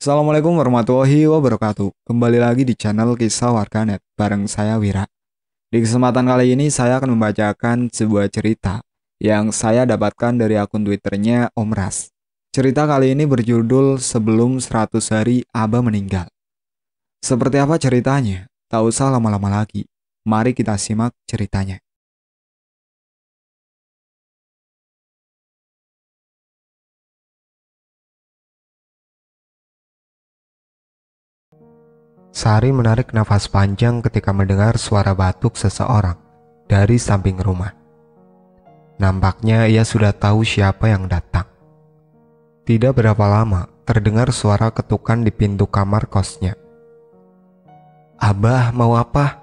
Assalamualaikum warahmatullahi wabarakatuh. Kembali lagi di channel Kisah Warganet bareng saya Wira. Di kesempatan kali ini saya akan membacakan sebuah cerita yang saya dapatkan dari akun Twitternya Om Ras. Cerita kali ini berjudul Sebelum 100 Hari Abah Meninggal. Seperti apa ceritanya? Tak usah lama-lama lagi. Mari kita simak ceritanya. Sari menarik nafas panjang ketika mendengar suara batuk seseorang dari samping rumah. Nampaknya ia sudah tahu siapa yang datang. Tidak berapa lama, terdengar suara ketukan di pintu kamar kosnya. "Abah, mau apa?"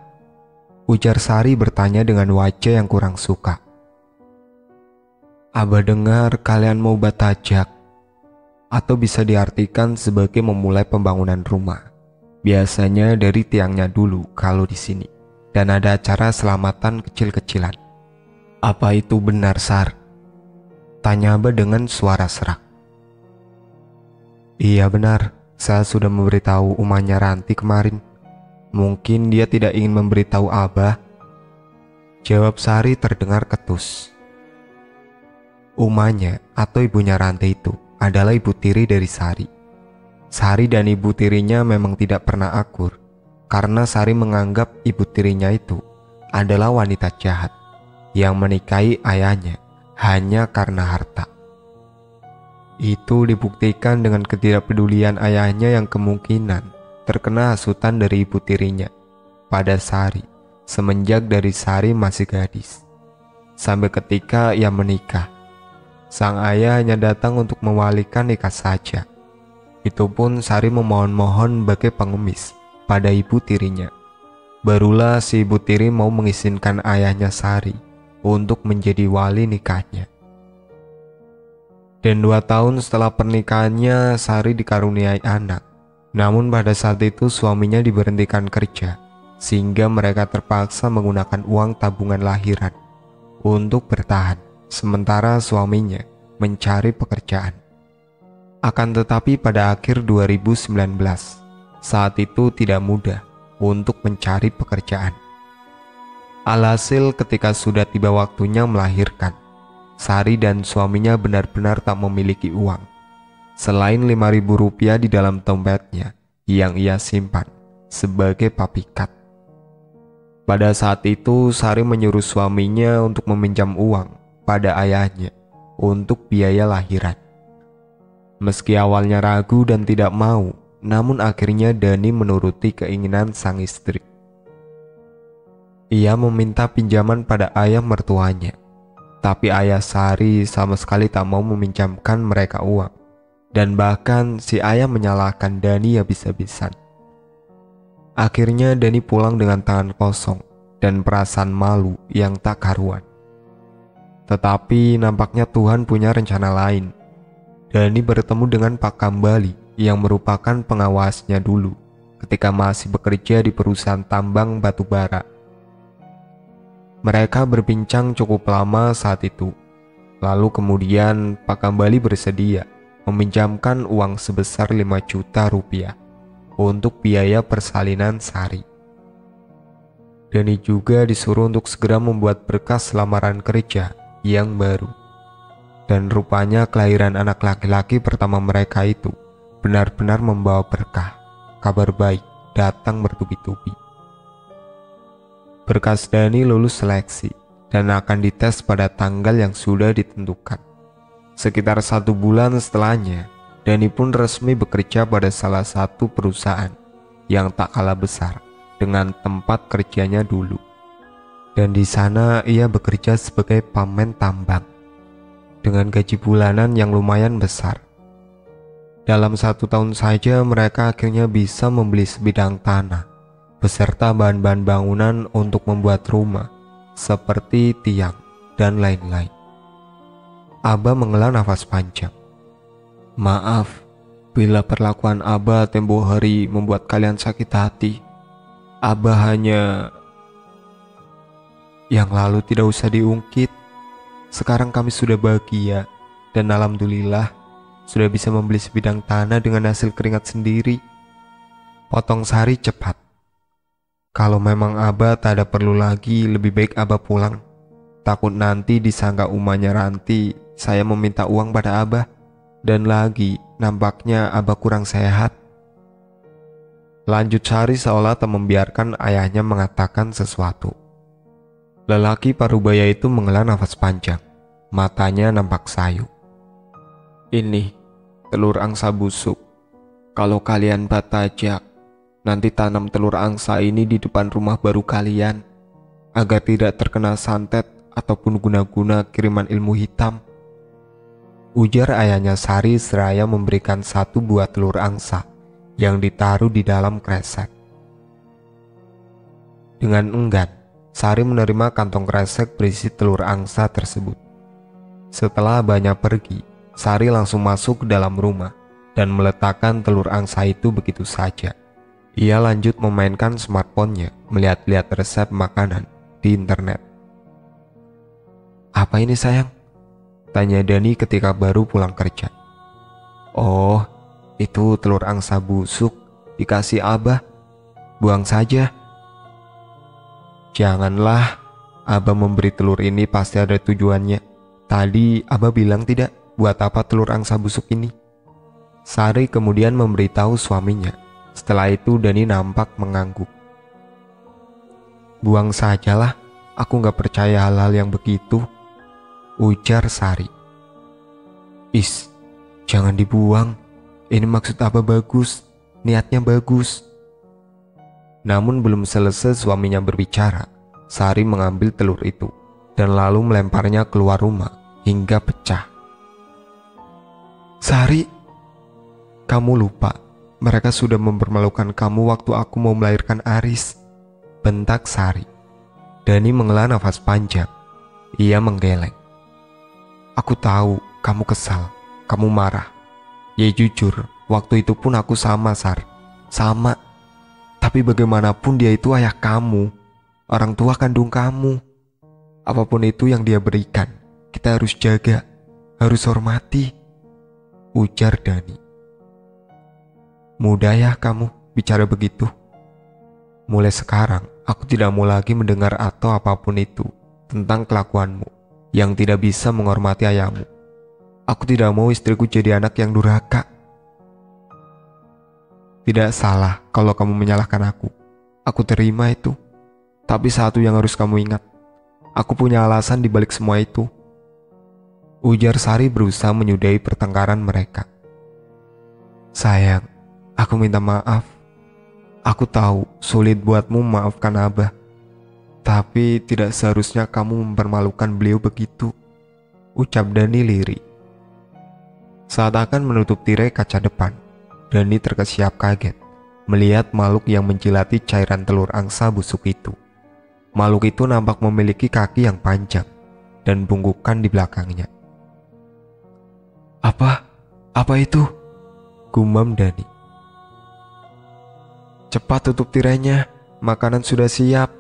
ujar Sari bertanya dengan wajah yang kurang suka. "Abah dengar kalian mau batajak, atau bisa diartikan sebagai memulai pembangunan rumah. Biasanya dari tiangnya dulu kalau di sini, dan ada acara selamatan kecil-kecilan." "Apa itu benar, Sar?" tanya Abah dengan suara serak. "Iya benar, saya sudah memberitahu umahnya Ranti kemarin. Mungkin dia tidak ingin memberitahu Abah," jawab Sari terdengar ketus. Umahnya atau ibunya Ranti itu adalah ibu tiri dari Sari. Sari dan ibu tirinya memang tidak pernah akur, karena Sari menganggap ibu tirinya itu adalah wanita jahat yang menikahi ayahnya hanya karena harta. Itu dibuktikan dengan ketidakpedulian ayahnya yang kemungkinan terkena hasutan dari ibu tirinya pada Sari semenjak dari Sari masih gadis. Sampai ketika ia menikah, sang ayah hanya datang untuk mewalikan nikah saja. Itu pun Sari memohon-mohon bagai pengemis pada ibu tirinya. Barulah si ibu tiri mau mengizinkan ayahnya Sari untuk menjadi wali nikahnya. Dan 2 tahun setelah pernikahannya, Sari dikaruniai anak. Namun pada saat itu suaminya diberhentikan kerja, sehingga mereka terpaksa menggunakan uang tabungan lahiran untuk bertahan, sementara suaminya mencari pekerjaan. Akan tetapi pada akhir 2019, saat itu tidak mudah untuk mencari pekerjaan. Alhasil ketika sudah tiba waktunya melahirkan, Sari dan suaminya benar-benar tak memiliki uang. Selain Rp5.000 di dalam dompetnya yang ia simpan sebagai papikat. Pada saat itu Sari menyuruh suaminya untuk meminjam uang pada ayahnya untuk biaya lahiran. Meski awalnya ragu dan tidak mau, namun akhirnya Dani menuruti keinginan sang istri. Ia meminta pinjaman pada ayah mertuanya, tapi ayah Sari sama sekali tak mau meminjamkan mereka uang, dan bahkan si ayah menyalahkan Dani habis-habisan. Akhirnya Dani pulang dengan tangan kosong dan perasaan malu yang tak karuan. Tetapi nampaknya Tuhan punya rencana lain. Dani bertemu dengan Pak Kambali yang merupakan pengawasnya dulu ketika masih bekerja di perusahaan tambang batu bara. Mereka berbincang cukup lama saat itu. Lalu kemudian Pak Kambali bersedia meminjamkan uang sebesar 5 juta rupiah untuk biaya persalinan Sari. Dani juga disuruh untuk segera membuat berkas lamaran kerja yang baru. Dan rupanya kelahiran anak laki-laki pertama mereka itu benar-benar membawa berkah. Kabar baik datang bertubi-tubi. Berkas Dani lulus seleksi dan akan dites pada tanggal yang sudah ditentukan. Sekitar 1 bulan setelahnya, Dani pun resmi bekerja pada salah satu perusahaan yang tak kalah besar dengan tempat kerjanya dulu. Dan di sana ia bekerja sebagai pamen tambang dengan gaji bulanan yang lumayan besar. Dalam 1 tahun saja mereka akhirnya bisa membeli sebidang tanah beserta bahan-bahan bangunan untuk membuat rumah seperti tiang dan lain-lain. Abah menghela nafas panjang. "Maaf bila perlakuan Abah tempo hari membuat kalian sakit hati. Abah hanya..." "Yang lalu tidak usah diungkit. Sekarang kami sudah bahagia dan alhamdulillah," sudah bisa membeli sebidang tanah dengan hasil keringat sendiri. Potong Sari cepat. Kalau memang Abah tak ada perlu lagi, lebih baik Abah pulang. Takut nanti disangka umahnya Ranti saya meminta uang pada Abah. Dan lagi, nampaknya Abah kurang sehat. Lanjut Sari seolah tak membiarkan ayahnya mengatakan sesuatu. Lelaki parubaya itu menghela nafas panjang. Matanya nampak sayu. Ini telur angsa busuk. Kalau kalian batajak, nanti tanam telur angsa ini di depan rumah baru kalian, agar tidak terkena santet ataupun guna-guna kiriman ilmu hitam. Ujar ayahnya Sari seraya memberikan 1 buah telur angsa yang ditaruh di dalam kresek. Dengan enggan, Sari menerima kantong kresek berisi telur angsa tersebut. Setelah abahnya pergi, Sari langsung masuk ke dalam rumah dan meletakkan telur angsa itu begitu saja. Ia lanjut memainkan smartphone-nya, melihat-lihat resep makanan di internet. "Apa ini sayang?" tanya Dani ketika baru pulang kerja. "Oh, itu telur angsa busuk, dikasih Abah. Buang saja." "Janganlah, Abah memberi telur ini pasti ada tujuannya. Tadi Abah bilang tidak, buat apa telur angsa busuk ini?" Sari kemudian memberitahu suaminya. Setelah itu Dani nampak mengangguk. "Buang sajalah, aku gak percaya hal-hal yang begitu," ujar Sari. "Is, jangan dibuang. Ini maksud Abah bagus, niatnya bagus." Namun belum selesai suaminya berbicara, Sari mengambil telur itu dan lalu melemparnya keluar rumah hingga pecah. "Sari, kamu lupa, mereka sudah mempermalukan kamu waktu aku mau melahirkan Aris," bentak Sari. Dani menghela nafas panjang. Ia menggeleng. "Aku tahu kamu kesal, kamu marah. Ya jujur, waktu itu pun aku sama, Sar. Sama. Tapi bagaimanapun dia itu ayah kamu, orang tua kandung kamu. Apapun itu yang dia berikan, kita harus jaga, harus hormati," ujar Dani. "Mudah ya kamu bicara begitu. Mulai sekarang, aku tidak mau lagi mendengar atau apapun itu tentang kelakuanmu yang tidak bisa menghormati ayahmu. Aku tidak mau istriku jadi anak yang durhaka." "Tidak salah kalau kamu menyalahkan aku. Aku terima itu. Tapi satu yang harus kamu ingat, aku punya alasan di balik semua itu," ujar Sari berusaha menyudahi pertengkaran mereka. "Sayang, aku minta maaf. Aku tahu sulit buatmu memaafkan Abah. Tapi tidak seharusnya kamu mempermalukan beliau begitu," ucap Dani lirih. Saat akan menutup tirai kaca depan, Dani terkesiap kaget melihat makhluk yang menjilati cairan telur angsa busuk itu. Makhluk itu nampak memiliki kaki yang panjang dan bungkukan di belakangnya. Apa itu?" gumam Dani. "Cepat tutup tirainya, makanan sudah siap,"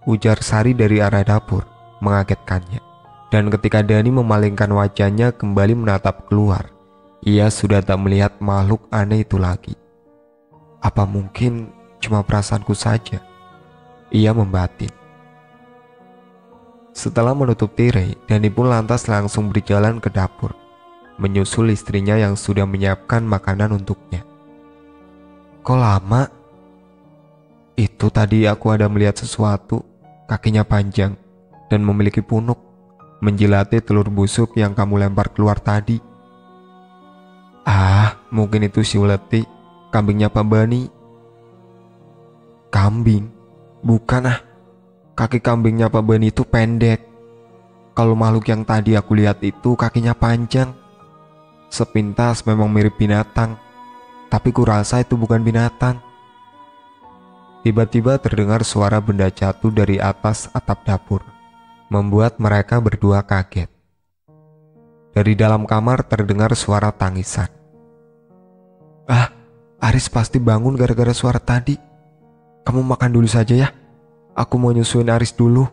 ujar Sari dari arah dapur, mengagetkannya. Dan ketika Dani memalingkan wajahnya kembali menatap keluar, ia sudah tak melihat makhluk aneh itu lagi. "Apa mungkin cuma perasaanku saja?" ia membatin. Setelah menutup tirai, Dani pun lantas langsung berjalan ke dapur, menyusul istrinya yang sudah menyiapkan makanan untuknya. "Kok lama?" "Itu tadi aku ada melihat sesuatu, kakinya panjang dan memiliki punuk, menjilati telur busuk yang kamu lempar keluar tadi." "Ah, mungkin itu si Uleti, kambingnya Pak Bani." "Kambing? Bukan ah. Kaki kambingnya Pak Bani itu pendek. Kalau makhluk yang tadi aku lihat itu kakinya panjang. Sepintas memang mirip binatang, tapi kurasa itu bukan binatang." Tiba-tiba terdengar suara benda jatuh dari atas atap dapur, membuat mereka berdua kaget. Dari dalam kamar terdengar suara tangisan. "Ah, Aris pasti bangun gara-gara suara tadi. Kamu makan dulu saja ya. Aku mau nyusuin Aris dulu."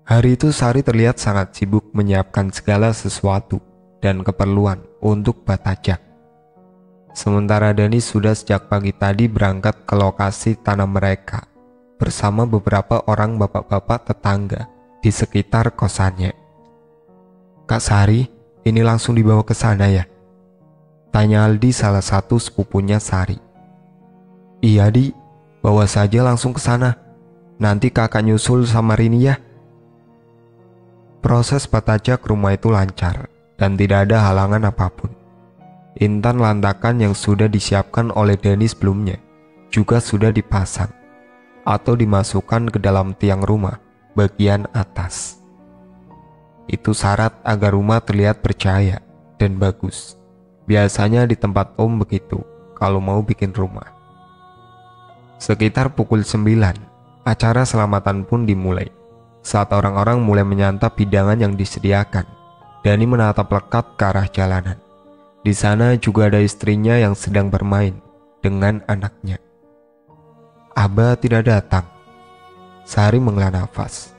Hari itu Sari terlihat sangat sibuk menyiapkan segala sesuatu dan keperluan untuk batajak. Sementara Dani sudah sejak pagi tadi berangkat ke lokasi tanam mereka bersama beberapa orang bapak-bapak tetangga di sekitar kosannya. "Kak Sari, ini langsung dibawa ke sana ya?" tanya Aldi, salah satu sepupunya Sari. "Iya Di, bawa saja langsung ke sana. Nanti kakak nyusul sama Rini ya." Proses batajak rumah itu lancar dan tidak ada halangan apapun. Intan lantakan yang sudah disiapkan oleh Dani sebelumnya juga sudah dipasang atau dimasukkan ke dalam tiang rumah bagian atas. Itu syarat agar rumah terlihat bercahaya dan bagus. Biasanya di tempat Om begitu kalau mau bikin rumah. Sekitar pukul 9, acara selamatan pun dimulai. Saat orang-orang mulai menyantap hidangan yang disediakan, Dani menatap lekat ke arah jalanan. Di sana juga ada istrinya yang sedang bermain dengan anaknya. "Abah tidak datang." Sari menghela nafas.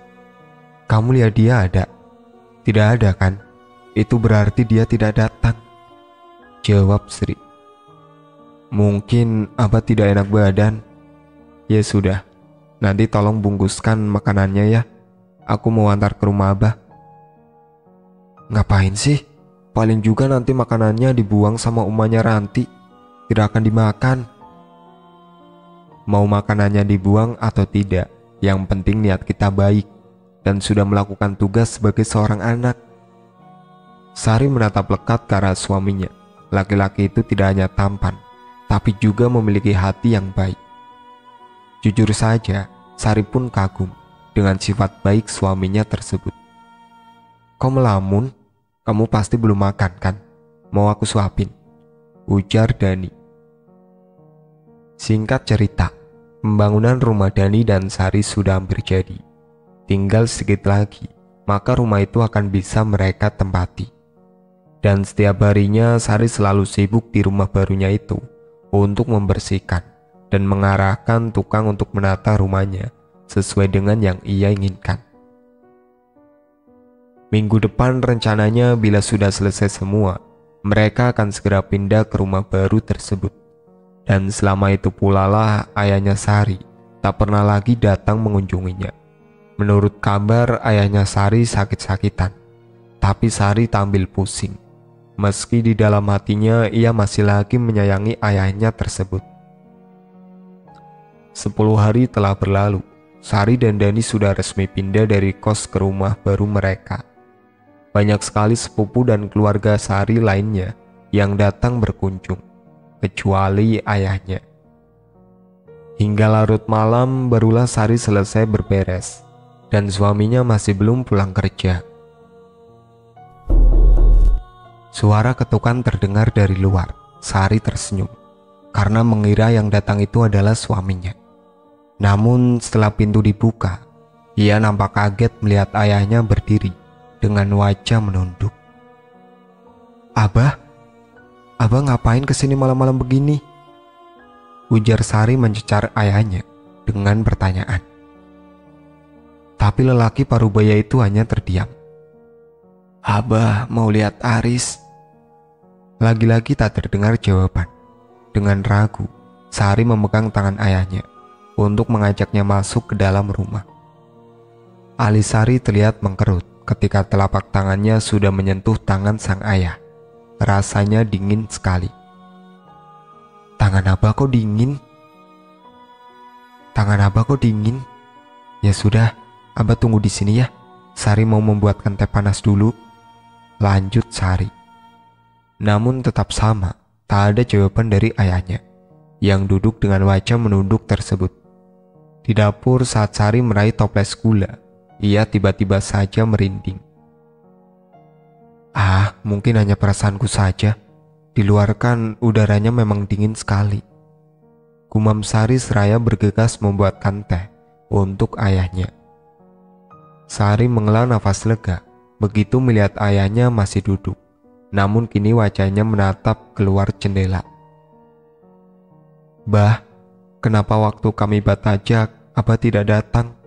"Kamu lihat dia ada?" "Tidak ada kan? Itu berarti dia tidak datang," jawab Sri. "Mungkin Abah tidak enak badan." "Ya sudah, nanti tolong bungkuskan makanannya ya. Aku mau antar ke rumah Abah." "Ngapain sih? Paling juga nanti makanannya dibuang sama umahnya Ranti. Tidak akan dimakan." "Mau makanannya dibuang atau tidak, yang penting niat kita baik dan sudah melakukan tugas sebagai seorang anak." Sari menatap lekat ke arah suaminya. Laki-laki itu tidak hanya tampan, tapi juga memiliki hati yang baik. Jujur saja, Sari pun kagum dengan sifat baik suaminya tersebut. "Kau melamun? Kamu pasti belum makan kan? Mau aku suapin?" ujar Dani. Singkat cerita, pembangunan rumah Dani dan Sari sudah hampir jadi. Tinggal sedikit lagi, maka rumah itu akan bisa mereka tempati. Dan setiap harinya Sari selalu sibuk di rumah barunya itu untuk membersihkan dan mengarahkan tukang untuk menata rumahnya sesuai dengan yang ia inginkan. Minggu depan rencananya bila sudah selesai semua, mereka akan segera pindah ke rumah baru tersebut. Dan selama itu pula lah ayahnya Sari tak pernah lagi datang mengunjunginya. Menurut kabar ayahnya Sari sakit-sakitan, tapi Sari tampil pusing. Meski di dalam hatinya ia masih lagi menyayangi ayahnya tersebut. 10 hari telah berlalu. Sari dan Dani sudah resmi pindah dari kos ke rumah baru mereka. Banyak sekali sepupu dan keluarga Sari lainnya yang datang berkunjung, kecuali ayahnya. Hingga larut malam barulah Sari selesai berberes, dan suaminya masih belum pulang kerja. Suara ketukan terdengar dari luar. Sari tersenyum, karena mengira yang datang itu adalah suaminya. Namun setelah pintu dibuka, ia nampak kaget melihat ayahnya berdiri dengan wajah menunduk. "Abah? Abah ngapain kesini malam-malam begini?" ujar Sari mencecar ayahnya dengan pertanyaan. Tapi lelaki parubaya itu hanya terdiam. "Abah mau lihat Aris." Lagi-lagi tak terdengar jawaban. Dengan ragu, Sari memegang tangan ayahnya untuk mengajaknya masuk ke dalam rumah. Alis Sari terlihat mengkerut ketika telapak tangannya sudah menyentuh tangan sang ayah. Rasanya dingin sekali. "Tangan Abah kok dingin? Tangan Abah kok dingin? Ya sudah, Abah tunggu di sini ya. Sari mau membuatkan teh panas dulu," lanjut Sari. Namun tetap sama, tak ada jawaban dari ayahnya yang duduk dengan wajah menunduk tersebut. Di dapur saat Sari meraih toples gula, ia tiba-tiba saja merinding. Mungkin hanya perasaanku saja. Di luar kan udaranya memang dingin sekali," gumam Sari seraya bergegas membuatkan teh untuk ayahnya. Sari menghela nafas lega begitu melihat ayahnya masih duduk, namun kini wajahnya menatap keluar jendela. "Bah, kenapa waktu kami batajak Abah tidak datang?"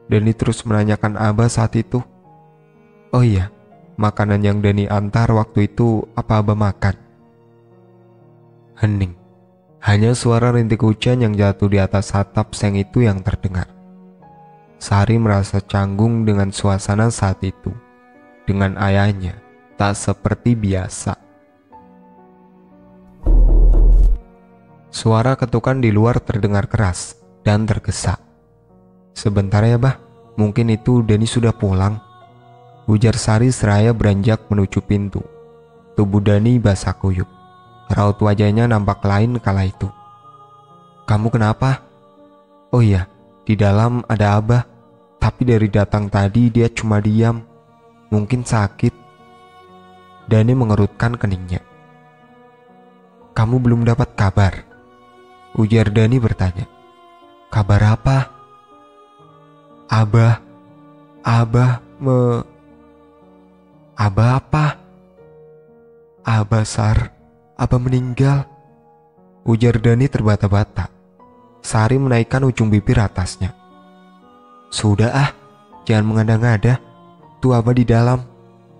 Dani terus menanyakan Abah saat itu. "Oh iya, makanan yang Dani antar waktu itu apa Abah makan? Hening. Hanya suara rintik hujan yang jatuh di atas atap seng itu yang terdengar. Sari merasa canggung dengan suasana saat itu. Dengan ayahnya, tak seperti biasa. Suara ketukan di luar terdengar keras dan tergesa. Sebentar ya Bah, mungkin itu Dani sudah pulang, ujar Sari seraya beranjak menuju pintu. Tubuh Dani basah kuyup. Raut wajahnya nampak lain kala itu. Kamu kenapa? Oh iya, di dalam ada Abah, tapi dari datang tadi dia cuma diam. Mungkin sakit. Dani mengerutkan keningnya. Kamu belum dapat kabar? Ujar Dani bertanya. Kabar apa? Abah apa? Abah Sar, Abah meninggal, ujar Dani terbata-bata. Sari menaikkan ujung bibir atasnya. Sudah jangan mengada-ngada. Tuh Abah di dalam.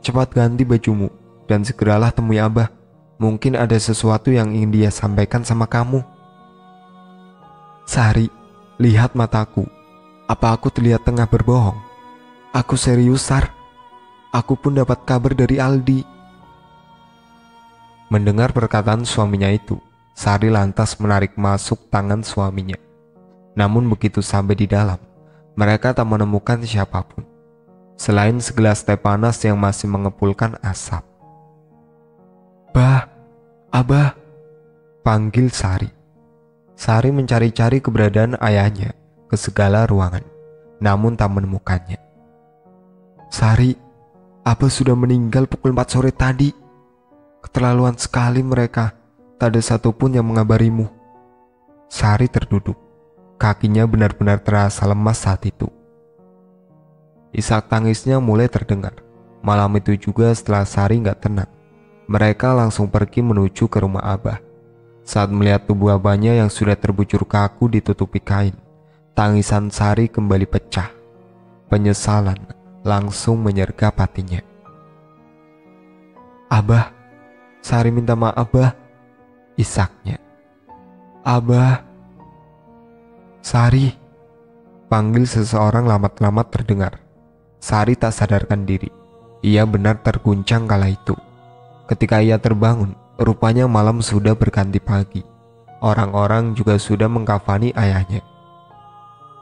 Cepat ganti bajumu dan segeralah temui Abah. Mungkin ada sesuatu yang ingin dia sampaikan sama kamu. Sari, lihat mataku. Apa aku terlihat tengah berbohong? Aku serius, Sar. Aku pun dapat kabar dari Aldi. Mendengar perkataan suaminya itu, Sari lantas menarik masuk tangan suaminya. Namun begitu sampai di dalam, mereka tak menemukan siapapun, selain segelas teh panas yang masih mengepulkan asap. Bah, Abah, panggil Sari. Sari mencari-cari keberadaan ayahnya ke segala ruangan, namun tak menemukannya. Sari, Abah sudah meninggal pukul 4 sore tadi. Keterlaluan sekali mereka, tak ada satupun yang mengabarimu. Sari terduduk, kakinya benar-benar terasa lemas saat itu. Isak tangisnya mulai terdengar. Malam itu juga setelah Sari gak tenang, mereka langsung pergi menuju ke rumah Abah. Saat melihat tubuh abahnya yang sudah terbujur kaku ditutupi kain, tangisan Sari kembali pecah. Penyesalan langsung menyergap hatinya. Abah, Sari minta maaf Bah, isaknya. Abah, Sari, panggil seseorang lamat-lamat terdengar. Sari tak sadarkan diri. Ia benar terguncang kala itu. Ketika ia terbangun, rupanya malam sudah berganti pagi. Orang-orang juga sudah mengkafani ayahnya.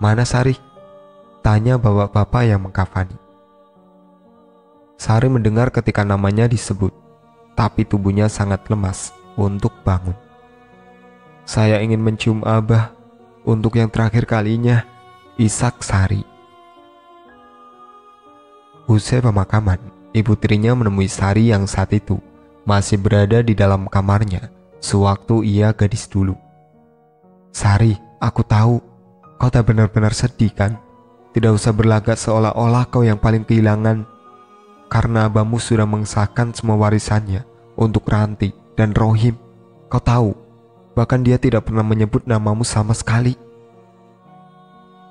Mana Sari? Tanya bapak-bapak yang mengkafani. Sari mendengar ketika namanya disebut, tapi tubuhnya sangat lemas untuk bangun. Saya ingin mencium Abah untuk yang terakhir kalinya, isak Sari. Usai pemakaman, ibu tirinya menemui Sari yang saat itu masih berada di dalam kamarnya sewaktu ia gadis dulu. Sari, aku tahu kau tak benar-benar sedih kan? Tidak usah berlagak seolah-olah kau yang paling kehilangan, karena abahmu sudah mengesahkan semua warisannya untuk Ranti dan Rohim. Kau tahu, bahkan dia tidak pernah menyebut namamu sama sekali.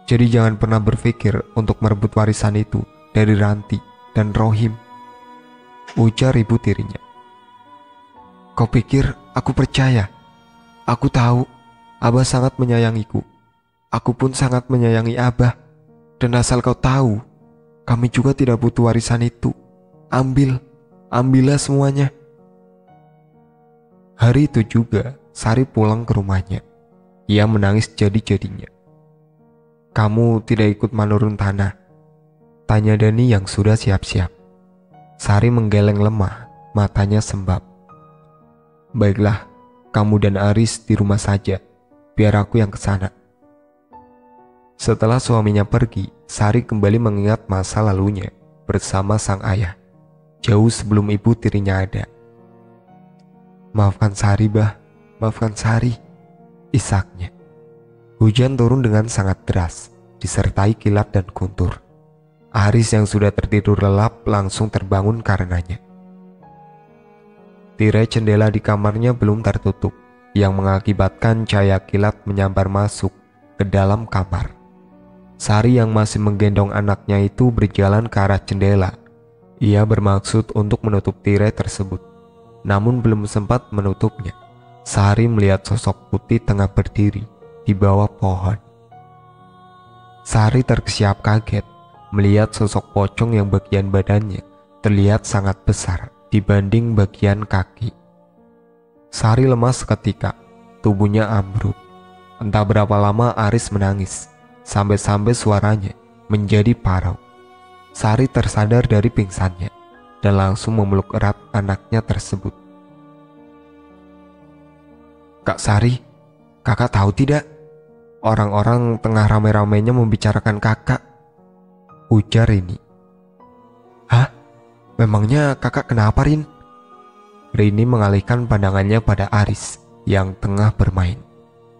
Jadi jangan pernah berpikir untuk merebut warisan itu dari Ranti dan Rohim, ujar ibu tirinya. Kau pikir aku percaya? Aku tahu Abah sangat menyayangiku. Aku pun sangat menyayangi Abah. Dan asal kau tahu, kami juga tidak butuh warisan itu. Ambillah semuanya. Hari itu juga Sari pulang ke rumahnya. Ia menangis jadi-jadinya. Kamu tidak ikut menurun tanah? Tanya Dani yang sudah siap-siap. Sari menggeleng lemah, matanya sembab. Baiklah, kamu dan Aris di rumah saja, biar aku yang kesana. Setelah suaminya pergi, Sari kembali mengingat masa lalunya bersama sang ayah, jauh sebelum ibu tirinya ada. Maafkan Sari, Bah, maafkan Sari, isaknya. Hujan turun dengan sangat deras, disertai kilat dan guntur. Aris yang sudah tertidur lelap langsung terbangun karenanya. Tirai jendela di kamarnya belum tertutup, yang mengakibatkan cahaya kilat menyambar masuk ke dalam kamar. Sari yang masih menggendong anaknya itu berjalan ke arah jendela. Ia bermaksud untuk menutup tirai tersebut, namun belum sempat menutupnya. Sari melihat sosok putih tengah berdiri di bawah pohon. Sari terkesiap kaget melihat sosok pocong yang bagian badannya terlihat sangat besar dibanding bagian kaki. Sari lemas seketika, tubuhnya ambruk. Entah berapa lama Aris menangis, sampai-sampai suaranya menjadi parau. Sari tersadar dari pingsannya dan langsung memeluk erat anaknya tersebut. "Kak Sari, kakak tahu tidak? Orang-orang tengah rame-ramenya membicarakan kakak," ujar Rini. "Hah? Memangnya kakak kenapa, Rin?" Rini mengalihkan pandangannya pada Aris yang tengah bermain.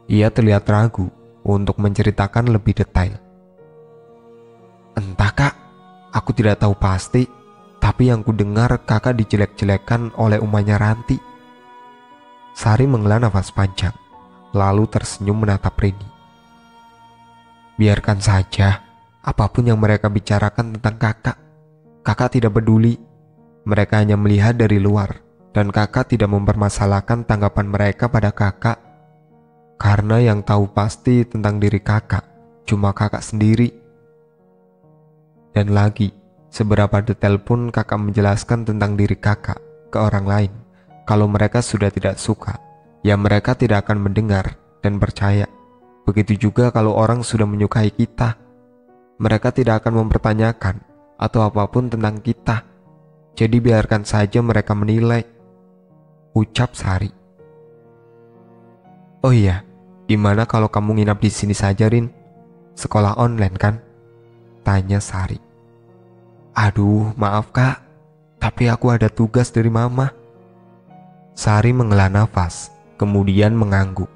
Ia terlihat ragu untuk menceritakan lebih detail. "Entah kak, aku tidak tahu pasti, tapi yang ku dengar kakak dijelek-jelekan oleh umahnya Ranti." Sari menghela nafas panjang, lalu tersenyum menatap Rini. "Biarkan saja, apapun yang mereka bicarakan tentang kakak. Kakak tidak peduli. Mereka hanya melihat dari luar, dan kakak tidak mempermasalahkan tanggapan mereka pada kakak. Karena yang tahu pasti tentang diri kakak cuma kakak sendiri. Dan lagi, seberapa detail pun kakak menjelaskan tentang diri kakak ke orang lain, kalau mereka sudah tidak suka, ya mereka tidak akan mendengar dan percaya. Begitu juga kalau orang sudah menyukai kita, mereka tidak akan mempertanyakan atau apapun tentang kita. Jadi biarkan saja mereka menilai," ucap Sari. "Oh iya, gimana kalau kamu nginap di sini saja, Rin? Sekolah online kan?" tanya Sari. "Aduh, maaf kak, tapi aku ada tugas dari mama." Sari menghela nafas, kemudian mengangguk.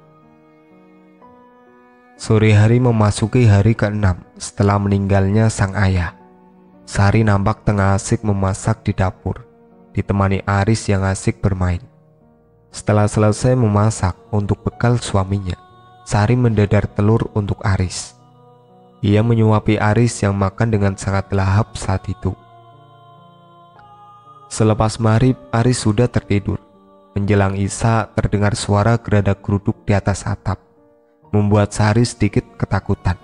Sore hari memasuki hari ke-6 setelah meninggalnya sang ayah. Sari nampak tengah asik memasak di dapur, ditemani Aris yang asik bermain. Setelah selesai memasak untuk bekal suaminya, Sari mendadar telur untuk Aris. Ia menyuapi Aris yang makan dengan sangat lahap saat itu. Selepas maghrib, Aris sudah tertidur. Menjelang Isya terdengar suara geradak-geruduk di atas atap, membuat Sari sedikit ketakutan.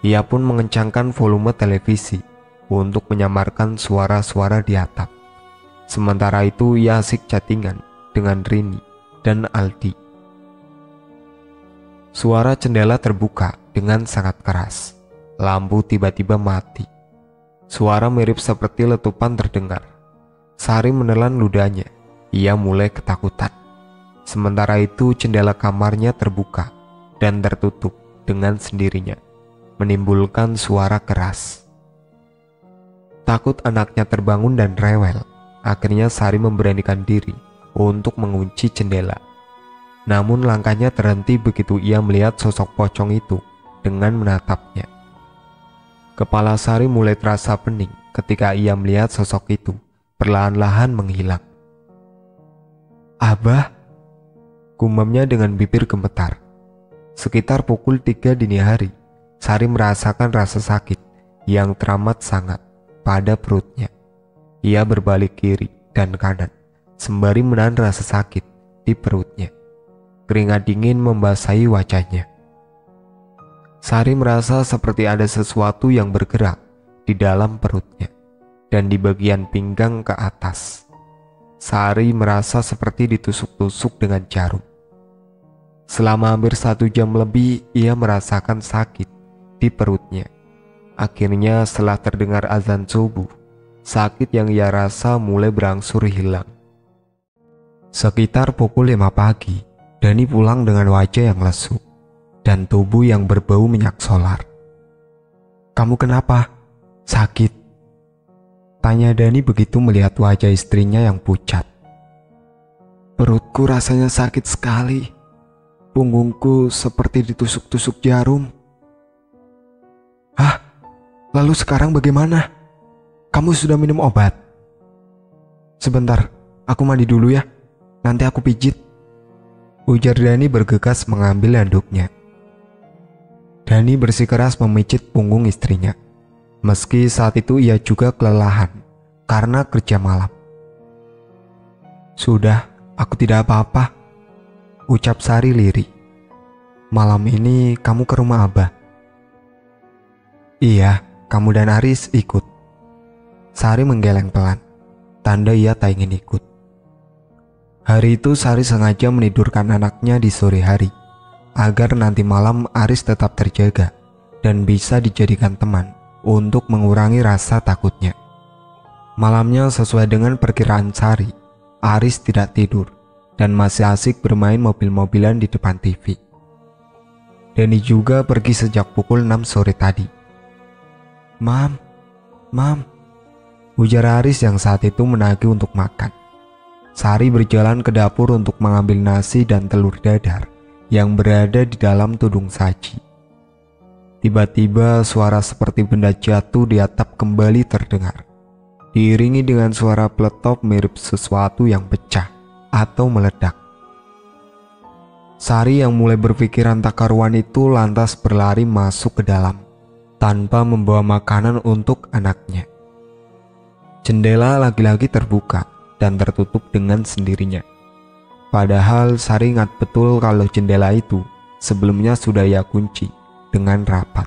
Ia pun mengencangkan volume televisi untuk menyamarkan suara-suara di atap. Sementara itu ia asik chattingan dengan Rini dan Aldi. Suara jendela terbuka dengan sangat keras. Lampu tiba-tiba mati. Suara mirip seperti letupan terdengar. Sari menelan ludahnya. Ia mulai ketakutan. Sementara itu jendela kamarnya terbuka dan tertutup dengan sendirinya, menimbulkan suara keras. Takut anaknya terbangun dan rewel, akhirnya Sari memberanikan diri untuk mengunci jendela. Namun langkahnya terhenti begitu ia melihat sosok pocong itu dengan menatapnya. Kepala Sari mulai terasa pening ketika ia melihat sosok itu perlahan-lahan menghilang. "Abah," gumamnya dengan bibir gemetar. Sekitar pukul 3 dini hari, Sari merasakan rasa sakit yang teramat sangat pada perutnya. Ia berbalik kiri dan kanan, sembari menahan rasa sakit di perutnya. Keringat dingin membasahi wajahnya. Sari merasa seperti ada sesuatu yang bergerak di dalam perutnya dan di bagian pinggang ke atas. Sari merasa seperti ditusuk-tusuk dengan jarum. Selama hampir 1 jam lebih ia merasakan sakit di perutnya. Akhirnya setelah terdengar azan subuh, sakit yang ia rasa mulai berangsur hilang. Sekitar pukul 5 pagi, Dani pulang dengan wajah yang lesu dan tubuh yang berbau minyak solar. "Kamu kenapa? Sakit?" tanya Dani begitu melihat wajah istrinya yang pucat. "Perutku rasanya sakit sekali. Punggungku seperti ditusuk-tusuk jarum." "Hah? Lalu sekarang bagaimana? Kamu sudah minum obat?" "Sebentar, aku mandi dulu ya. Nanti aku pijit," ujar Dani bergegas mengambil handuknya. Dani bersikeras memijit punggung istrinya. Meski saat itu ia juga kelelahan, karena kerja malam. "Sudah, aku tidak apa-apa," ucap Sari lirih. "Malam ini kamu ke rumah Abah?" "Iya, kamu dan Aris ikut." Sari menggeleng pelan, tanda ia tak ingin ikut. Hari itu Sari sengaja menidurkan anaknya di sore hari, agar nanti malam Aris tetap terjaga dan bisa dijadikan teman untuk mengurangi rasa takutnya. Malamnya sesuai dengan perkiraan Sari, Aris tidak tidur dan masih asik bermain mobil-mobilan di depan TV. Dani juga pergi sejak pukul 6 sore tadi. Mam, ujar Aris yang saat itu menagih untuk makan. Sari berjalan ke dapur untuk mengambil nasi dan telur dadar yang berada di dalam tudung saji. Tiba-tiba suara seperti benda jatuh di atap kembali terdengar, diiringi dengan suara peletok mirip sesuatu yang pecah atau meledak. Sari yang mulai berpikiran tak karuan itu lantas berlari masuk ke dalam tanpa membawa makanan untuk anaknya. Jendela lagi-lagi terbuka dan tertutup dengan sendirinya. Padahal Sari ingat betul kalau jendela itu sebelumnya sudah ia kunci dengan rapat.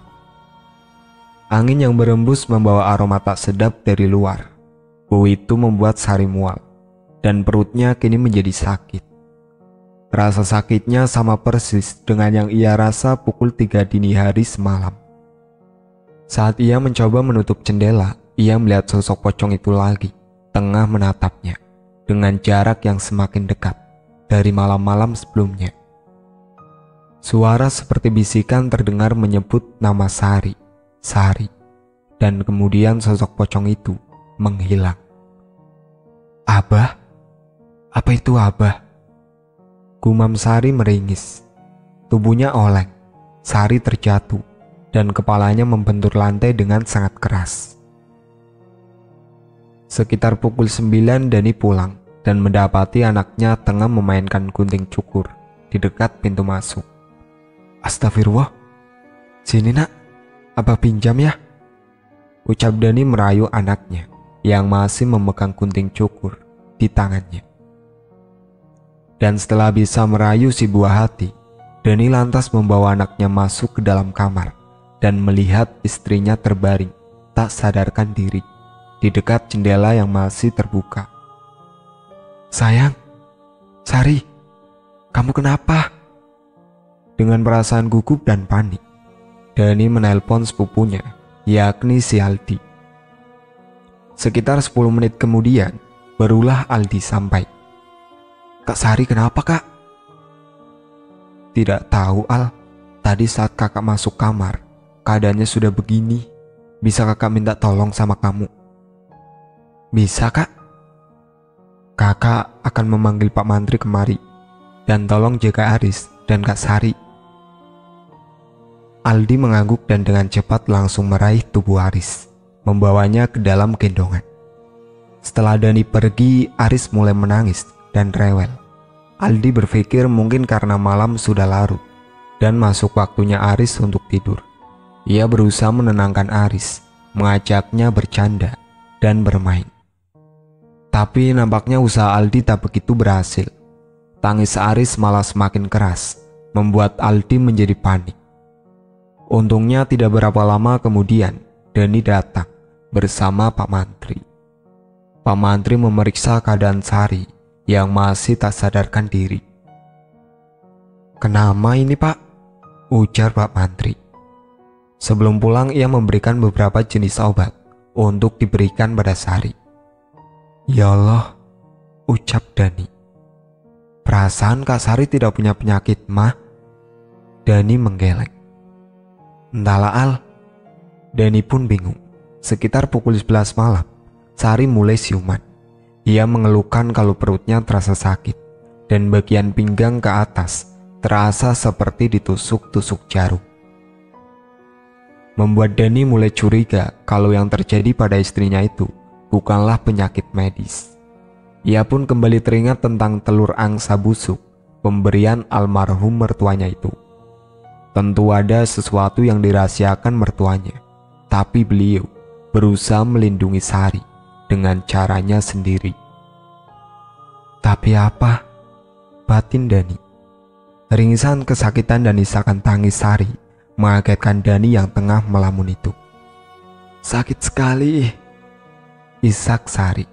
Angin yang berembus membawa aroma tak sedap dari luar. Bau itu membuat Sari mual dan perutnya kini menjadi sakit. Rasa sakitnya sama persis dengan yang ia rasa pukul 3 dini hari semalam. Saat ia mencoba menutup jendela, ia melihat sosok pocong itu lagi, tengah menatapnya, dengan jarak yang semakin dekat dari malam-malam sebelumnya. Suara seperti bisikan terdengar menyebut nama Sari, dan kemudian sosok pocong itu menghilang. "Abah? Apa itu Abah?" Gumam Sari meringis. Tubuhnya oleng, Sari terjatuh, dan kepalanya membentur lantai dengan sangat keras. Sekitar pukul 9 Dani pulang dan mendapati anaknya tengah memainkan gunting cukur di dekat pintu masuk. "Astagfirullah, sini nak, Abah pinjam ya," ucap Dani merayu anaknya yang masih memegang gunting cukur di tangannya. Dan setelah bisa merayu si buah hati, Dani lantas membawa anaknya masuk ke dalam kamar dan melihat istrinya terbaring tak sadarkan diri di dekat jendela yang masih terbuka. "Sayang, Sari, kamu kenapa?" Dengan perasaan gugup dan panik, Dani menelpon sepupunya, yakni si Aldi. Sekitar 10 menit kemudian, barulah Aldi sampai. "Kak Sari kenapa, Kak?" "Tidak tahu, Al. Tadi saat kakak masuk kamar, keadaannya sudah begini. Bisa kakak minta tolong sama kamu?" "Bisa, Kak. Kakak akan memanggil Pak Mantri kemari dan tolong jaga Aris dan Kak Sari." Aldi mengangguk dan dengan cepat langsung meraih tubuh Aris, membawanya ke dalam gendongan. Setelah Dani pergi, Aris mulai menangis dan rewel. Aldi berpikir mungkin karena malam sudah larut dan masuk waktunya Aris untuk tidur. Ia berusaha menenangkan Aris, mengajaknya bercanda dan bermain. Tapi nampaknya usaha Aldi tak begitu berhasil. Tangis Aris malah semakin keras, membuat Aldi menjadi panik. Untungnya tidak berapa lama kemudian, Dani datang bersama Pak Mantri. Pak Mantri memeriksa keadaan Sari yang masih tak sadarkan diri. "Kenapa ini, Pak?" ujar Pak Mantri. Sebelum pulang ia memberikan beberapa jenis obat untuk diberikan pada Sari. "Ya Allah," ucap Dani. "Perasaan Kak Sari tidak punya penyakit, mah?" Dani menggeleng. "Entahlah, Al." Dani pun bingung. Sekitar pukul 11 malam, Sari mulai siuman. Ia mengeluhkan kalau perutnya terasa sakit dan bagian pinggang ke atas terasa seperti ditusuk-tusuk jarum. Membuat Dani mulai curiga kalau yang terjadi pada istrinya itu bukanlah penyakit medis. Ia pun kembali teringat tentang telur angsa busuk pemberian almarhum mertuanya itu. Tentu ada sesuatu yang dirahasiakan mertuanya, tapi beliau berusaha melindungi Sari dengan caranya sendiri. Tapi apa? Batin Dani. Ringisan kesakitan dan isakan tangis Sari mengagetkan Dani yang tengah melamun itu. Sakit sekali, isak Sari.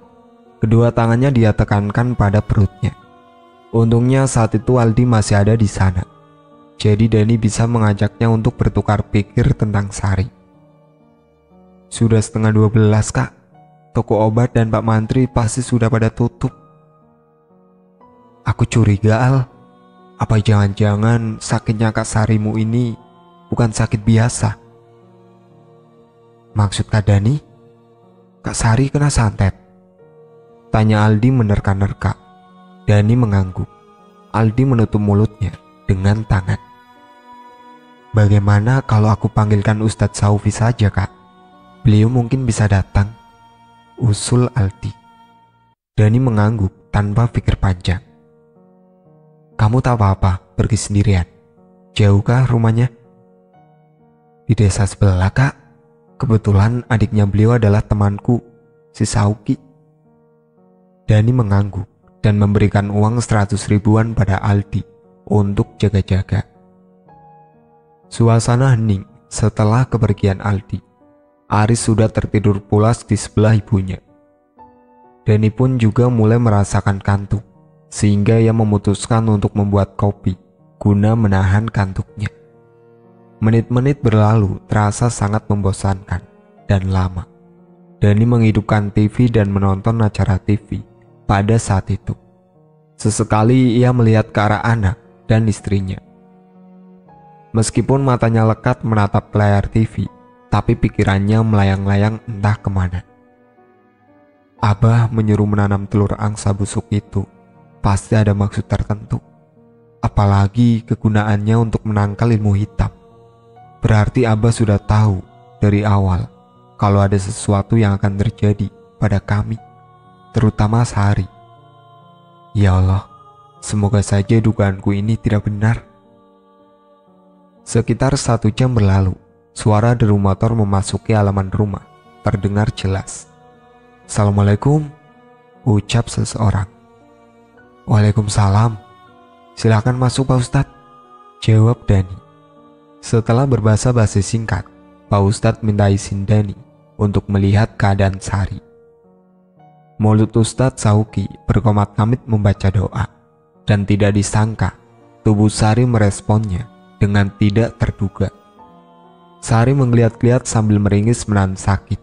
Kedua tangannya dia tekankan pada perutnya. Untungnya saat itu Aldi masih ada di sana. Jadi Dani bisa mengajaknya untuk bertukar pikir tentang Sari. Sudah setengah 12 kak. Toko obat dan Pak Mantri pasti sudah pada tutup. Aku curiga Al. Apa jangan-jangan sakitnya Kak Sarimu ini bukan sakit biasa? Maksud Kak Dani? Kak Sari kena santet? Tanya Aldi menerka-nerka. Dani mengangguk. Aldi menutup mulutnya dengan tangan. Bagaimana kalau aku panggilkan Ustadz Saufi saja Kak? Beliau mungkin bisa datang. Usul Aldi. Dani mengangguk tanpa pikir panjang. Kamu tak apa-apa pergi sendirian? Jauhkah rumahnya? Di desa sebelah kak. Kebetulan adiknya beliau adalah temanku, si Sauki. Dani mengangguk dan memberikan uang 100 ribuan pada Aldi untuk jaga-jaga. Suasana hening setelah kepergian Aldi. Aris sudah tertidur pulas di sebelah ibunya. Dani pun juga mulai merasakan kantuk, sehingga ia memutuskan untuk membuat kopi guna menahan kantuknya. Menit-menit berlalu terasa sangat membosankan dan lama. Dani menghidupkan TV dan menonton acara TV pada saat itu. Sesekali ia melihat ke arah anak dan istrinya. Meskipun matanya lekat menatap layar TV, tapi pikirannya melayang-layang entah kemana. Abah menyuruh menanam telur angsa busuk itu. Pasti ada maksud tertentu. Apalagi kegunaannya untuk menangkal ilmu hitam. Berarti Abah sudah tahu dari awal kalau ada sesuatu yang akan terjadi pada kami, terutama Sari. Ya Allah, semoga saja dugaanku ini tidak benar. Sekitar 1 jam berlalu, suara deru motor memasuki halaman rumah terdengar jelas. Assalamualaikum, ucap seseorang. Waalaikumsalam. Silakan masuk Pak Ustadz, jawab Dani. Setelah berbahasa-basi singkat, Pak Ustadz minta izin Dani untuk melihat keadaan Sari. Mulut Ustadz Sauki berkomat-kamit membaca doa, dan tidak disangka tubuh Sari meresponnya dengan tidak terduga. Sari menggeliat-geliat sambil meringis menahan sakit.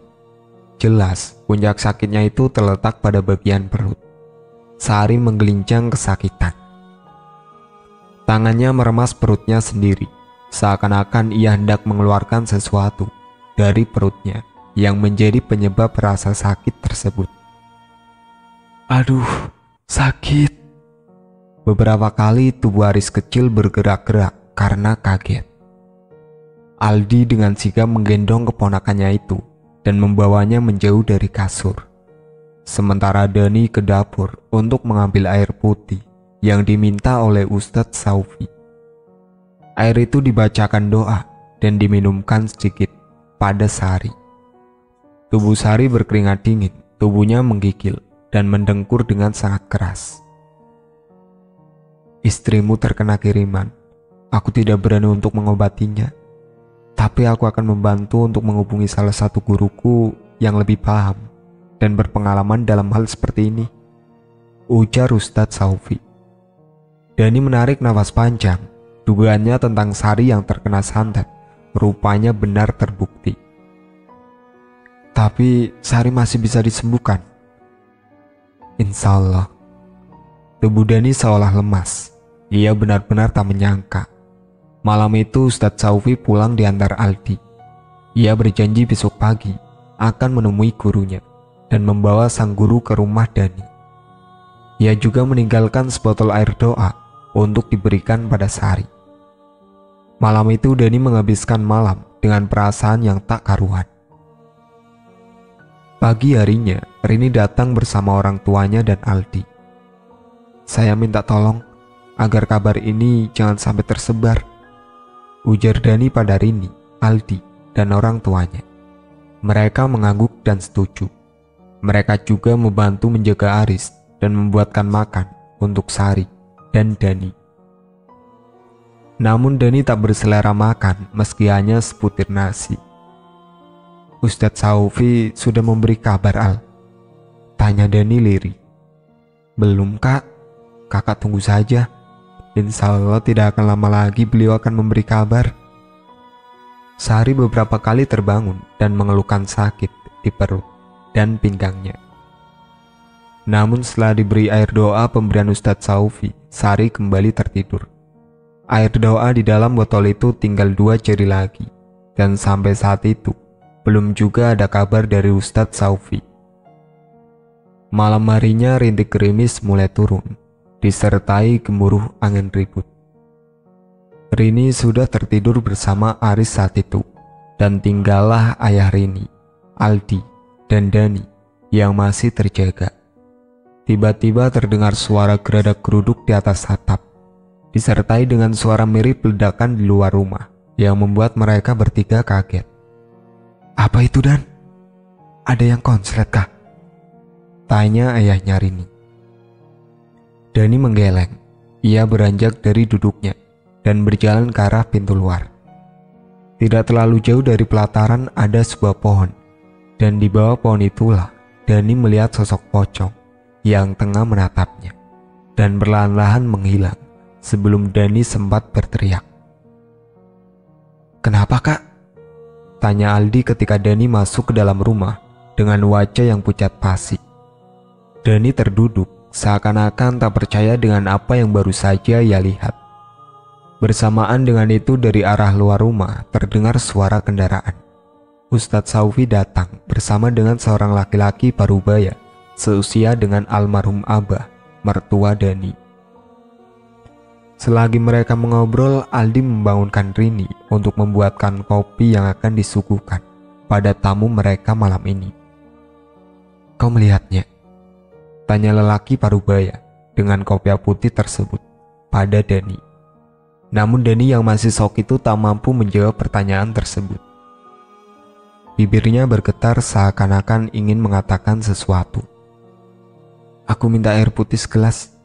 Jelas puncak sakitnya itu terletak pada bagian perut. Sari menggelincang kesakitan. Tangannya meremas perutnya sendiri, seakan-akan ia hendak mengeluarkan sesuatu dari perutnya yang menjadi penyebab rasa sakit tersebut. Aduh, sakit. Beberapa kali tubuh Aris kecil bergerak-gerak karena kaget. Aldi dengan sigap menggendong keponakannya itu dan membawanya menjauh dari kasur. Sementara Dani ke dapur untuk mengambil air putih yang diminta oleh Ustadz Saufi. Air itu dibacakan doa dan diminumkan sedikit pada Sari. Tubuh Sari berkeringat dingin, tubuhnya menggigil dan mendengkur dengan sangat keras. Istrimu terkena kiriman. Aku tidak berani untuk mengobatinya, tapi aku akan membantu untuk menghubungi salah satu guruku yang lebih paham dan berpengalaman dalam hal seperti ini, ujar Ustadz Saufi. Dani menarik nafas panjang. Dugaannya tentang Sari yang terkena santet rupanya benar terbukti. Tapi Sari masih bisa disembuhkan. Insya Allah. Tubuh Dani seolah lemas. Ia benar-benar tak menyangka. Malam itu Ustadz Saufi pulang diantar Aldi. Ia berjanji besok pagi akan menemui gurunya dan membawa sang guru ke rumah Dani. Ia juga meninggalkan sebotol air doa untuk diberikan pada Sari. Malam itu Dani menghabiskan malam dengan perasaan yang tak karuan. Pagi harinya, Rini datang bersama orang tuanya dan Aldi. Saya minta tolong agar kabar ini jangan sampai tersebar, ujar Dani pada Rini, Aldi, dan orang tuanya. Mereka mengangguk dan setuju. Mereka juga membantu menjaga Aris dan membuatkan makan untuk Sari dan Dani. Namun Dani tak berselera makan meski hanya sebutir nasi. "Ustadz Saufi sudah memberi kabar, Al?" tanya Dani lirih. "Belum, Kak. Kakak tunggu saja. Insya Allah tidak akan lama lagi beliau akan memberi kabar." Sari beberapa kali terbangun dan mengeluhkan sakit di perut dan pinggangnya. Namun setelah diberi air doa pemberian Ustadz Saufi, Sari kembali tertidur. Air doa di dalam botol itu tinggal 2 ceri lagi, dan sampai saat itu belum juga ada kabar dari Ustadz Saufi. Malam harinya rintik gerimis mulai turun, disertai gemuruh angin ribut. Rini sudah tertidur bersama Aris saat itu, dan tinggallah ayah Rini, Aldi, dan Dani yang masih terjaga. Tiba-tiba terdengar suara geradak-geruduk di atas atap, disertai dengan suara mirip ledakan di luar rumah yang membuat mereka bertiga kaget. "Apa itu, Dan? Ada yang konslet kah?" tanya ayahnya Rini. Dani menggeleng. Ia beranjak dari duduknya dan berjalan ke arah pintu luar. Tidak terlalu jauh dari pelataran ada sebuah pohon, dan di bawah pohon itulah Dani melihat sosok pocong yang tengah menatapnya dan perlahan-lahan menghilang sebelum Dani sempat berteriak. "Kenapa, Kak?" tanya Aldi ketika Dani masuk ke dalam rumah dengan wajah yang pucat pasi. Dani terduduk seakan-akan tak percaya dengan apa yang baru saja ia lihat. Bersamaan dengan itu dari arah luar rumah terdengar suara kendaraan. Ustadz Saufi datang bersama dengan seorang laki-laki parubaya seusia dengan almarhum Abah, mertua Dani. Selagi mereka mengobrol, Aldi membangunkan Rini untuk membuatkan kopi yang akan disuguhkan pada tamu mereka malam ini. "Kau melihatnya?" tanya lelaki parubaya dengan kopiah putih tersebut pada Dani. Namun Dani yang masih shock itu tak mampu menjawab pertanyaan tersebut. Bibirnya bergetar seakan-akan ingin mengatakan sesuatu. "Aku minta air putih segelas,"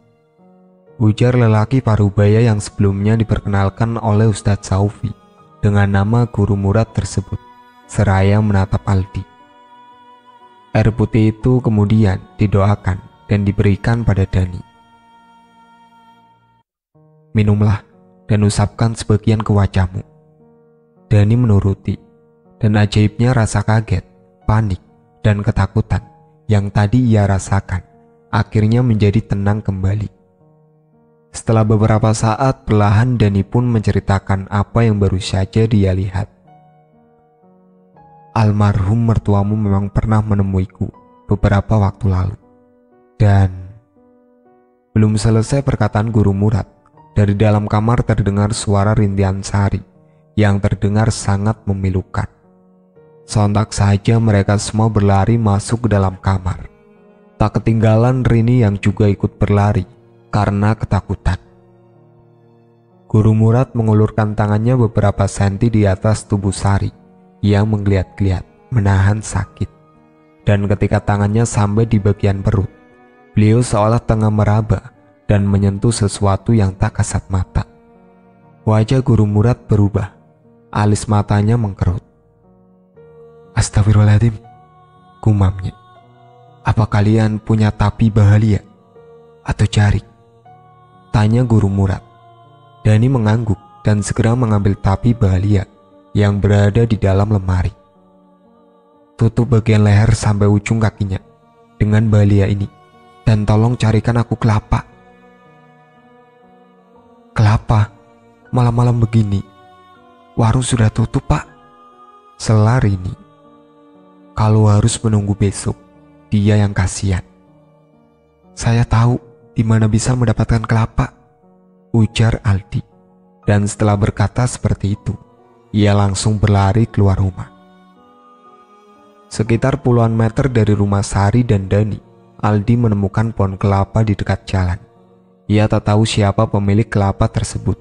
ujar lelaki parubaya yang sebelumnya diperkenalkan oleh Ustadz Saufi dengan nama guru murad tersebut, seraya menatap Aldi. Air putih itu kemudian didoakan dan diberikan pada Dani. "Minumlah dan usapkan sebagian ke wajahmu." Dani menuruti, dan ajaibnya rasa kaget, panik, dan ketakutan yang tadi ia rasakan akhirnya menjadi tenang kembali. Setelah beberapa saat, perlahan Dani pun menceritakan apa yang baru saja dia lihat. "Almarhum mertuamu memang pernah menemuiku beberapa waktu lalu. Dan..." Belum selesai perkataan guru murad, dari dalam kamar terdengar suara rintihan Sari yang terdengar sangat memilukan. Sontak saja mereka semua berlari masuk ke dalam kamar. Tak ketinggalan Rini yang juga ikut berlari karena ketakutan. Guru murad mengulurkan tangannya beberapa senti di atas tubuh Sari yang menggeliat-geliat menahan sakit. Dan ketika tangannya sampai di bagian perut, beliau seolah tengah meraba dan menyentuh sesuatu yang tak kasat mata. Wajah guru murad berubah, alis matanya mengkerut. "Astagfirullahaladzim," gumamnya. "Apa kalian punya tapi bahalia atau jarik?" tanya guru murad. Dani mengangguk dan segera mengambil tapi bahalia yang berada di dalam lemari. "Tutup bagian leher sampai ujung kakinya dengan bahalia ini, dan tolong carikan aku kelapa." "Kelapa? Malam-malam begini? Warung sudah tutup, Pak," sela Rini. "Kalau harus menunggu besok, dia yang kasihan." "Saya tahu di mana bisa mendapatkan kelapa," ujar Aldi. Dan setelah berkata seperti itu, ia langsung berlari keluar rumah. Sekitar puluhan meter dari rumah Sari dan Dani, Aldi menemukan pohon kelapa di dekat jalan. Ia tak tahu siapa pemilik kelapa tersebut.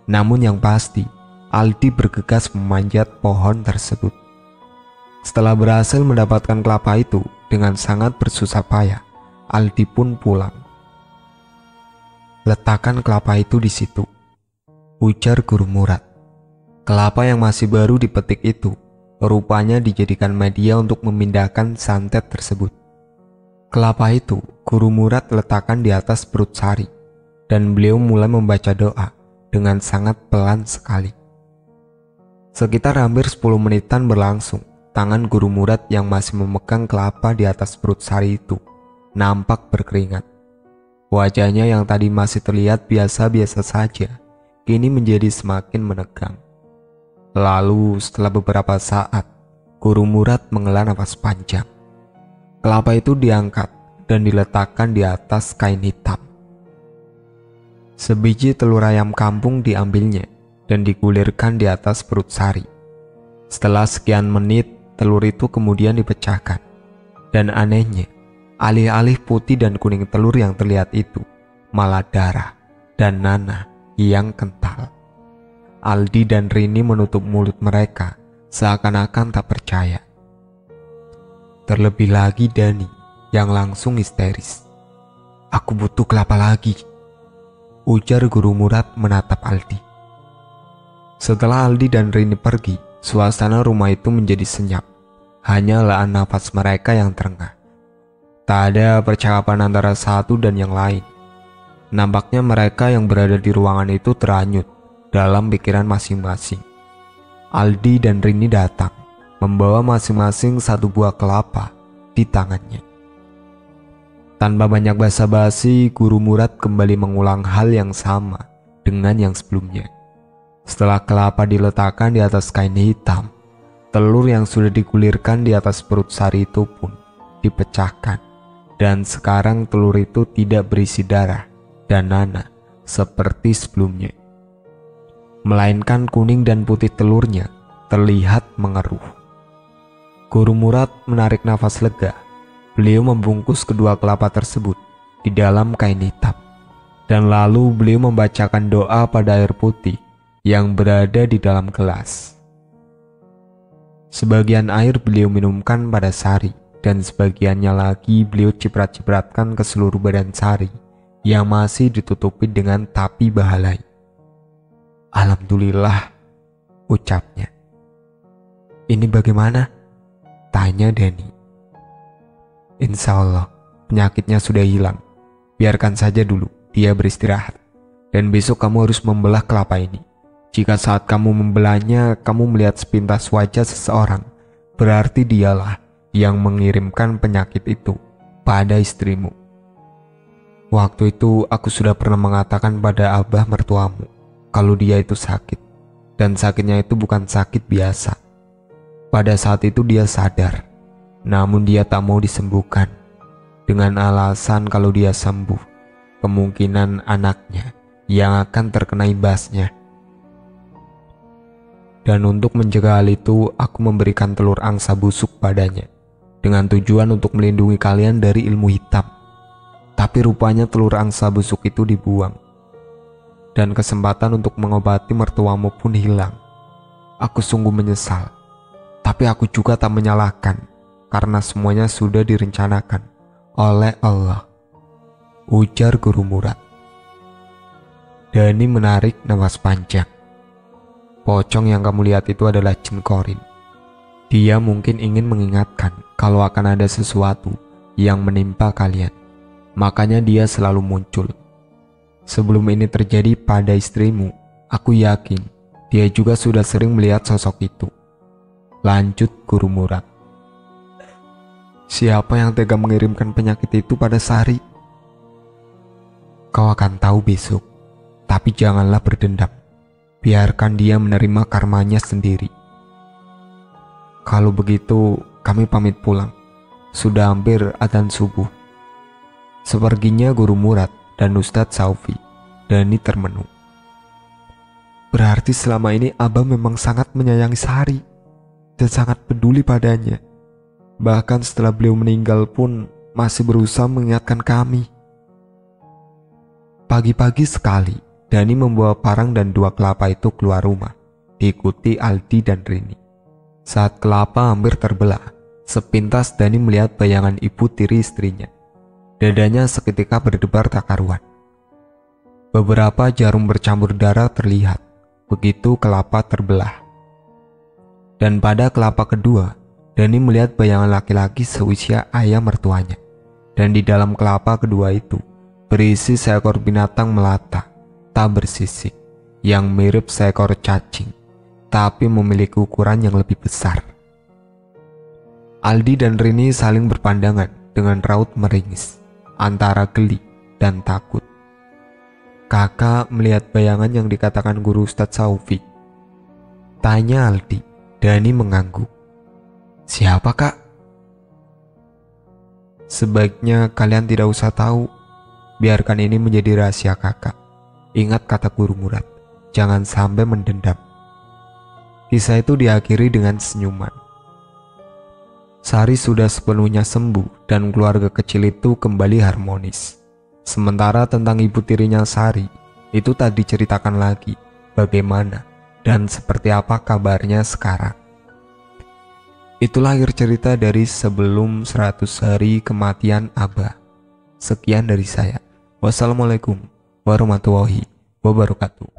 Namun yang pasti, Aldi bergegas memanjat pohon tersebut. Setelah berhasil mendapatkan kelapa itu, dengan sangat bersusah payah, Aldi pun pulang. "Letakkan kelapa itu di situ," ujar Guru Murad. Kelapa yang masih baru dipetik itu rupanya dijadikan media untuk memindahkan santet tersebut. Kelapa itu Guru Murad letakkan di atas perut Sari, dan beliau mulai membaca doa dengan sangat pelan sekali. Sekitar hampir 10 menitan berlangsung. Tangan Guru Murad yang masih memegang kelapa di atas perut Sari itu nampak berkeringat. Wajahnya yang tadi masih terlihat biasa-biasa saja, kini menjadi semakin menegang. Lalu setelah beberapa saat, Guru Murad menghela nafas panjang. Kelapa itu diangkat dan diletakkan di atas kain hitam. Sebiji telur ayam kampung diambilnya dan digulirkan di atas perut Sari. Setelah sekian menit, telur itu kemudian dipecahkan. Dan anehnya, alih-alih putih dan kuning telur yang terlihat itu, malah darah dan nanah yang kental. Aldi dan Rini menutup mulut mereka seakan-akan tak percaya. Terlebih lagi Dani yang langsung histeris. "Aku butuh kelapa lagi," ujar Guru Murad menatap Aldi. Setelah Aldi dan Rini pergi, suasana rumah itu menjadi senyap. Hanya helaan nafas mereka yang terengah. Tak ada percakapan antara satu dan yang lain. Nampaknya mereka yang berada di ruangan itu terhanyut dalam pikiran masing-masing. Aldi dan Rini datang, membawa masing-masing satu buah kelapa di tangannya. Tanpa banyak basa-basi, Guru Murad kembali mengulang hal yang sama dengan yang sebelumnya. Setelah kelapa diletakkan di atas kain hitam, telur yang sudah digulirkan di atas perut Sari itu pun dipecahkan, dan sekarang telur itu tidak berisi darah dan nanah seperti sebelumnya, melainkan kuning dan putih telurnya terlihat mengeruh. Guru Murad menarik nafas lega. Beliau membungkus kedua kelapa tersebut di dalam kain hitam, dan lalu beliau membacakan doa pada air putih yang berada di dalam gelas. Sebagian air beliau minumkan pada Sari, dan sebagiannya lagi beliau ciprat-cipratkan ke seluruh badan Sari yang masih ditutupi dengan tapi bahalai. "Alhamdulillah," ucapnya. "Ini bagaimana?" tanya Dani. "Insya Allah penyakitnya sudah hilang. Biarkan saja dulu dia beristirahat. Dan besok kamu harus membelah kelapa ini. Jika saat kamu membelahnya kamu melihat sepintas wajah seseorang, berarti dialah yang mengirimkan penyakit itu pada istrimu. Waktu itu aku sudah pernah mengatakan pada abah mertuamu kalau dia itu sakit, dan sakitnya itu bukan sakit biasa. Pada saat itu dia sadar, namun dia tak mau disembuhkan, dengan alasan kalau dia sembuh, kemungkinan anaknya yang akan terkena imbasnya. Dan untuk mencegah hal itu, aku memberikan telur angsa busuk padanya, dengan tujuan untuk melindungi kalian dari ilmu hitam. Tapi rupanya telur angsa busuk itu dibuang, dan kesempatan untuk mengobati mertuamu pun hilang. Aku sungguh menyesal, tapi aku juga tak menyalahkan, karena semuanya sudah direncanakan oleh Allah, ujar Guru Murad. Dani menarik nafas panjang. Pocong yang kamu lihat itu adalah jin Korin. Dia mungkin ingin mengingatkan kalau akan ada sesuatu yang menimpa kalian. Makanya dia selalu muncul. Sebelum ini terjadi pada istrimu, aku yakin dia juga sudah sering melihat sosok itu. Lanjut Guru Murad. Siapa yang tega mengirimkan penyakit itu pada Sari? Kau akan tahu besok. Tapi janganlah berdendam. Biarkan dia menerima karmanya sendiri. Kalau begitu, kami pamit pulang. Sudah hampir adzan subuh. Seperginya Guru Murad dan Ustadz Saufi, Dani termenung. Berarti selama ini Abah memang sangat menyayangi Sari dan sangat peduli padanya. Bahkan setelah beliau meninggal pun masih berusaha mengingatkan kami. Pagi-pagi sekali, Dani membawa parang dan 2 kelapa itu keluar rumah, diikuti Aldi dan Rini. Saat kelapa hampir terbelah, Sepintas Dani melihat bayangan ibu tiri istrinya. Dadanya seketika berdebar tak karuan. Beberapa jarum bercampur darah terlihat, begitu kelapa terbelah. Dan pada kelapa kedua, Dani melihat bayangan laki-laki seusia ayah mertuanya. Dan di dalam kelapa kedua itu, berisi seekor binatang melata, tak bersisik, yang mirip seekor cacing, tapi memiliki ukuran yang lebih besar. Aldi dan Rini saling berpandangan dengan raut meringis, antara geli dan takut. Kakak melihat bayangan yang dikatakan guru Ustadz Saufik. Tanya Aldi. Dani mengangguk. Siapa kak? Sebaiknya kalian tidak usah tahu. Biarkan ini menjadi rahasia kakak. Ingat kata guru Murad, jangan sampai mendendam. Kisah itu diakhiri dengan senyuman. Sari sudah sepenuhnya sembuh dan keluarga kecil itu kembali harmonis. Sementara tentang ibu tirinya Sari, itu tak diceritakan lagi bagaimana dan seperti apa kabarnya sekarang. Itulah akhir cerita dari sebelum 100 hari kematian Abah. Sekian dari saya. Wassalamualaikum warahmatullahi wabarakatuh.